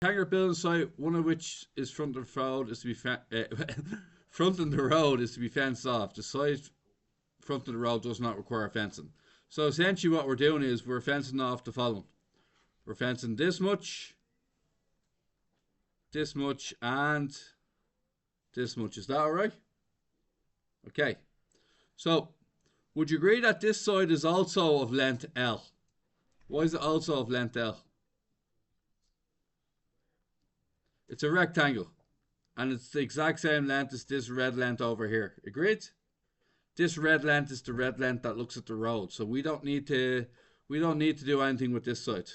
rectangular building site, one of which is front of the road, is to be front of the road is to be fenced off. The side front of the road does not require fencing. So essentially, what we're doing is we're fencing off the following. We're fencing this much, and this much. Is that all right? Okay. So, would you agree that this side is also of length L? Why is it also of length L? It's a rectangle. And it's the exact same length as this red length over here. Agreed? This red length is the red length that looks at the road. So we don't need to do anything with this side.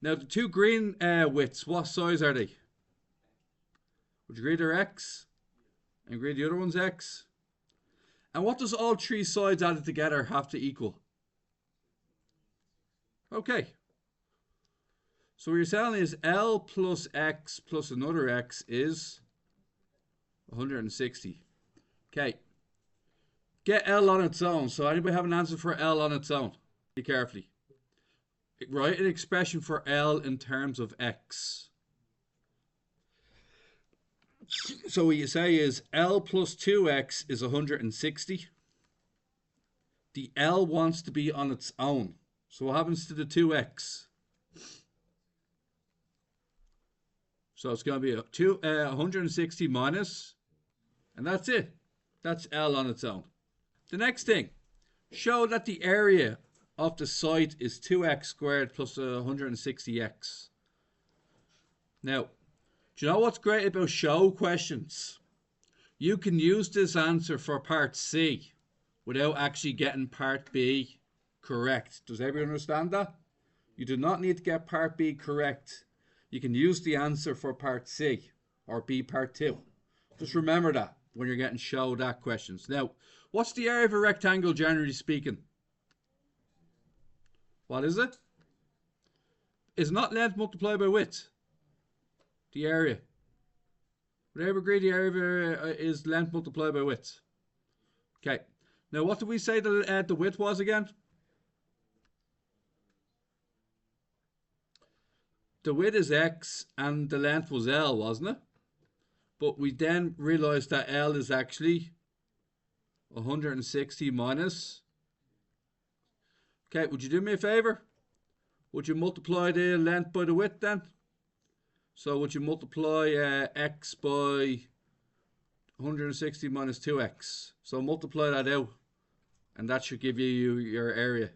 Now the two green widths, what size are they? Would you agree they're X? And agree the other one's X? And what does all three sides added together have to equal? Okay. So what you're saying is L plus X plus another X is 160. Okay. Get L on its own. So anybody have an answer for L on its own? Be carefully. Write an expression for L in terms of X. So what you say is L plus 2X is 160. The L wants to be on its own. So what happens to the 2X? So it's going to be 160 minus, and that's it. That's L on its own. The next thing, show that the area of the site is 2x squared plus 160x. Now, do you know what's great about show questions? You can use this answer for part C without actually getting part B correct. Does everyone understand that? You do not need to get part B correct. You can use the answer for part C or B part 2. Just remember that when you're getting show that questions. Now, what's the area of a rectangle generally speaking? What is it? It's not length multiplied by width. The area. Would I ever agree the area is length multiplied by width? Okay. Now, what did we say the width was again? The width is X and the length was L, wasn't it? But we then realized that L is actually 160 minus. Okay, would you do me a favor? Would you multiply the length by the width then? So would you multiply X by 160 minus 2X? So multiply that out, and that should give you your area.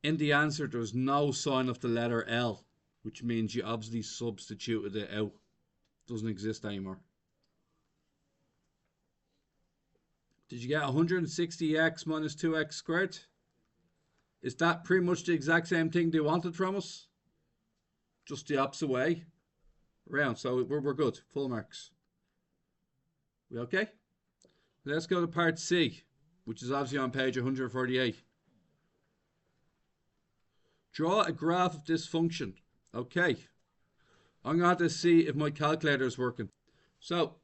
In the answer, there's no sign of the letter L, which means you obviously substituted it out. It doesn't exist anymore. Did you get 160x minus 2x squared? Is that pretty much the exact same thing they wanted from us? Just the opposite way around. So we're good. Full marks. We okay? Let's go to part C, which is obviously on page 148. Draw a graph of this function. Okay. I'm going to have to see if my calculator is working. So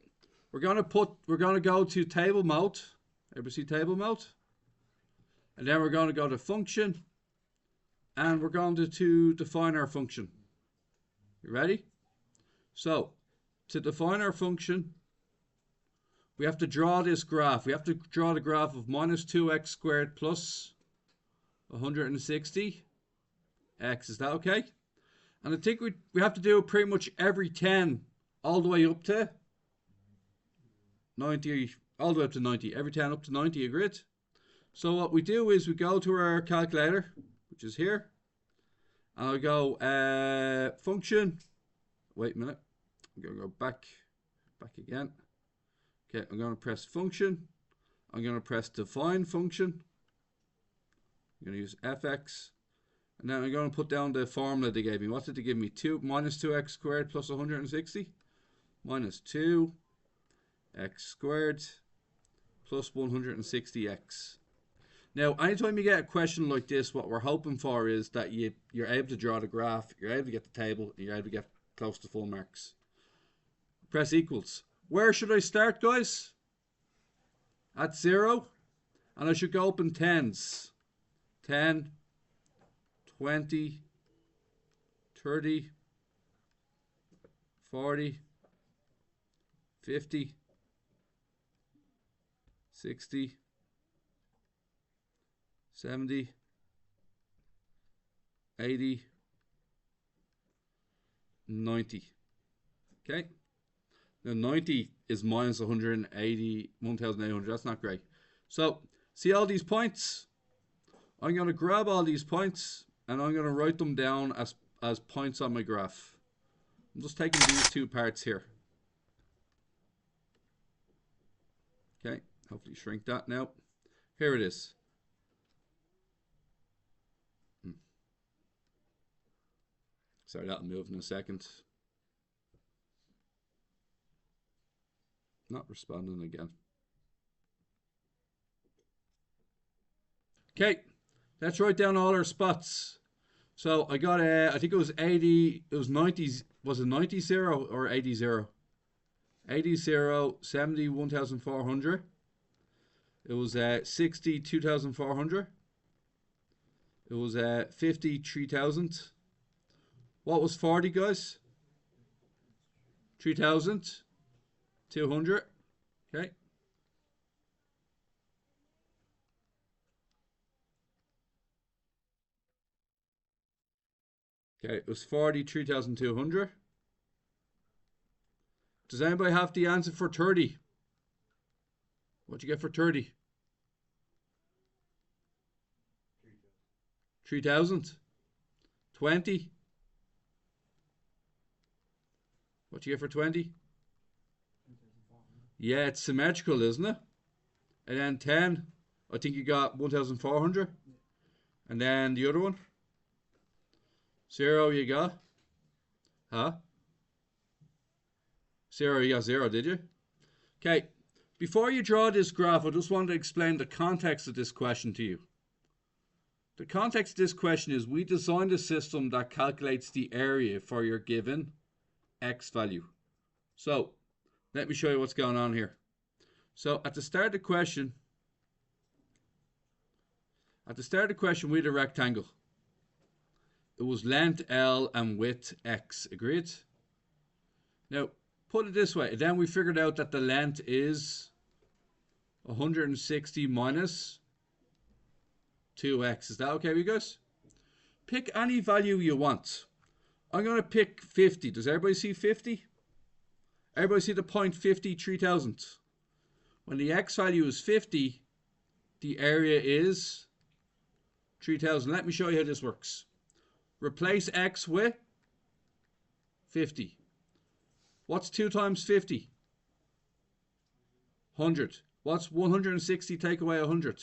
we're going to go to table mode. Everybody see table mode? And then we're going to go to function. And we're going to define our function. You ready? So to define our function, we have to draw this graph. We have to draw the graph of minus 2x squared plus 160. X, is that okay? And I think we have to do it pretty much every 10 all the way up to 90, all the way up to 90, every 10 up to 90, agreed? So what we do is we go to our calculator, which is here, and I go function, wait a minute, I'm going to go back again. Okay, I'm going to press function, I'm going to press define function, I'm going to use fx, and then I'm going to put down the formula they gave me. What did they give me? Minus 2x squared plus 160 minus 2x squared plus 160x. Now, anytime you get a question like this, what we're hoping for is that you're able to draw the graph, you're able to get the table, and you're able to get close to full marks. Press equals. Where should I start, guys? At 0. And I should go up in tens. 10, 20, 30, 40, 50, 60, 70, 80, 90. Okay. Now 90 is minus 180, 1,800. That's not great. So see all these points? I'm going to grab all these points and I'm going to write them down as points on my graph. I'm just taking these two parts here. Okay, hopefully shrink that now. Here it is. Sorry, that'll move in a second. Not responding again. Okay, let's write down all our spots. So I got I think it was 80, it was 90, was it 90 0 or 80 0? 80 0, 70, 1,400. It was 60, 2,400. It was 50, 3,000. What was 40, guys? 3,200. Okay. Okay, it was 40, 3,200. Does anybody have the answer for 30? What'd you get for 30? 3,000. 20. What'd you get for 20? Yeah, it's symmetrical, isn't it? And then 10, I think you got 1,400. And then the other one? 0 you got? Huh? 0, you got 0, did you? Okay, before you draw this graph, I just want to explain the context of this question to you. The context of this question is we designed a system that calculates the area for your given x value. So, let me show you what's going on here. So, at the start of the question, we had a rectangle. It was length L and width X. Agreed? Now, put it this way. Then we figured out that the length is 160 minus 2x. Is that okay with you guys? Pick any value you want. I'm going to pick 50. Does everybody see 50? Everybody see the point 50, 3,000. When the x value is 50, the area is 3,000. Let me show you how this works. Replace x with 50. What's 2 times 50? 100. What's 160 take away 100?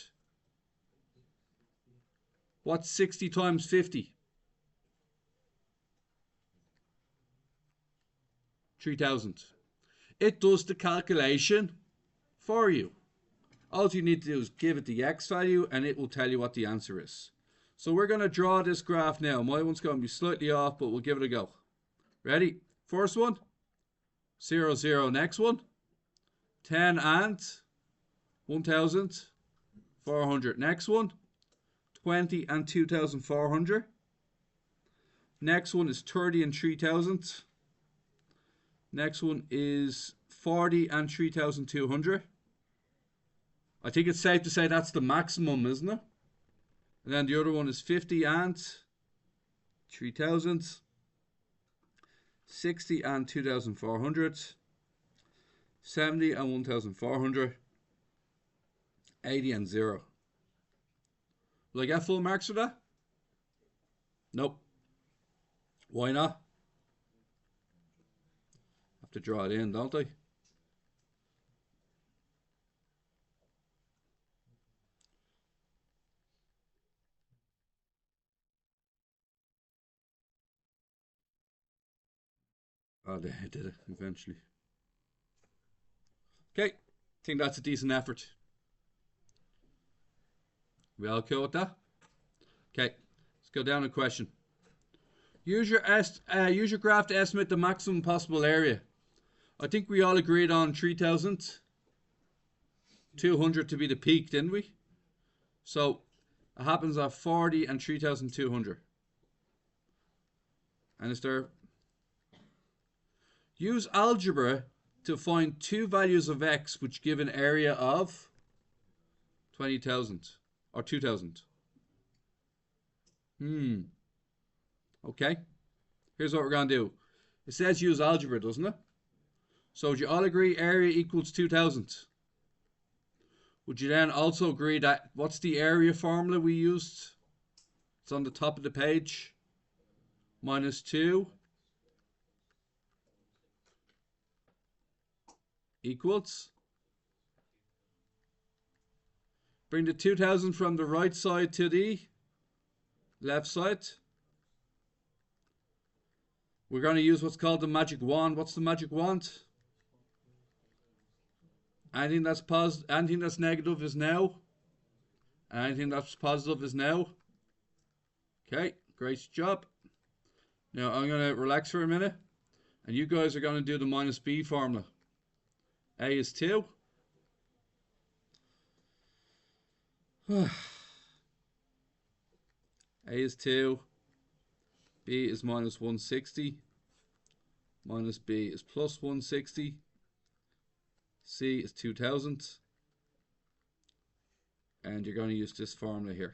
What's 60 times 50? 3,000. It does the calculation for you. All you need to do is give it the x value and it will tell you what the answer is. So we're going to draw this graph now. My one's going to be slightly off, but we'll give it a go. Ready? First one. 0, 0. Next one. 10 and 1,400. Next one. 20 and 2,400. Next one is 30 and 3,000. Next one is 40 and 3,200. I think it's safe to say that's the maximum, isn't it? And then the other one is 50 and 3,000. 60 and 2,400. 70 and 1,400. 80 and 0. Will I get full marks for that? Nope. Why not? Have to draw it in, don't I? Oh, they did it eventually. Okay, think that's a decent effort. We all cool with that? Okay, let's go down to question. Use your graph to estimate the maximum possible area. I think we all agreed on 3,200 to be the peak, didn't we? So it happens at 40 and 3,200. And is there... Use algebra to find two values of x which give an area of 20,000 or 2,000. Okay. Here's what we're going to do. It says use algebra, doesn't it? So would you all agree area equals 2,000? Would you then also agree that what's the area formula we used? It's on the top of the page. Minus 2 equals. Bring the 2,000 from the right side to the left side. We're going to use what's called the magic wand. What's the magic wand? Anything that's positive, anything that's negative is now. Anything that's positive is now. Okay, great job. Now I'm going to relax for a minute. And you guys are going to do the minus b formula. A is 2. A is 2. B is minus 160. Minus B is plus 160. C is 2,000. And you're going to use this formula here.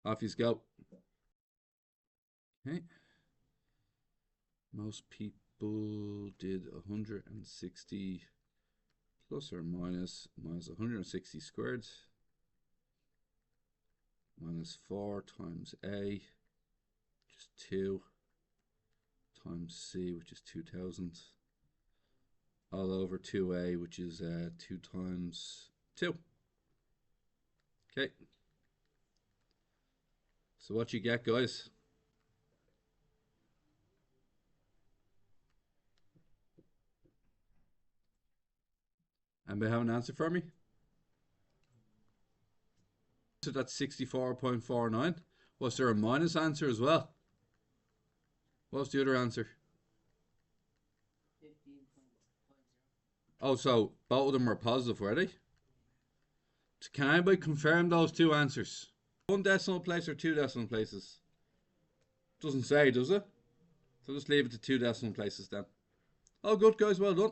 Off you go. Okay. Most people did 160 plus or minus 160 squared minus 4 times A, which is 2, times C, which is 2,000, all over 2A, which is 2 times 2. Okay. So what you get, guys? Anybody have an answer for me? So that's 64.49. Was there a minus answer as well? What's the other answer? 15.0. Oh, so both of them were positive, were they? Can anybody confirm those two answers? 1 decimal place or 2 decimal places? Doesn't say, does it? So just leave it to 2 decimal places then. Oh, good guys, well done.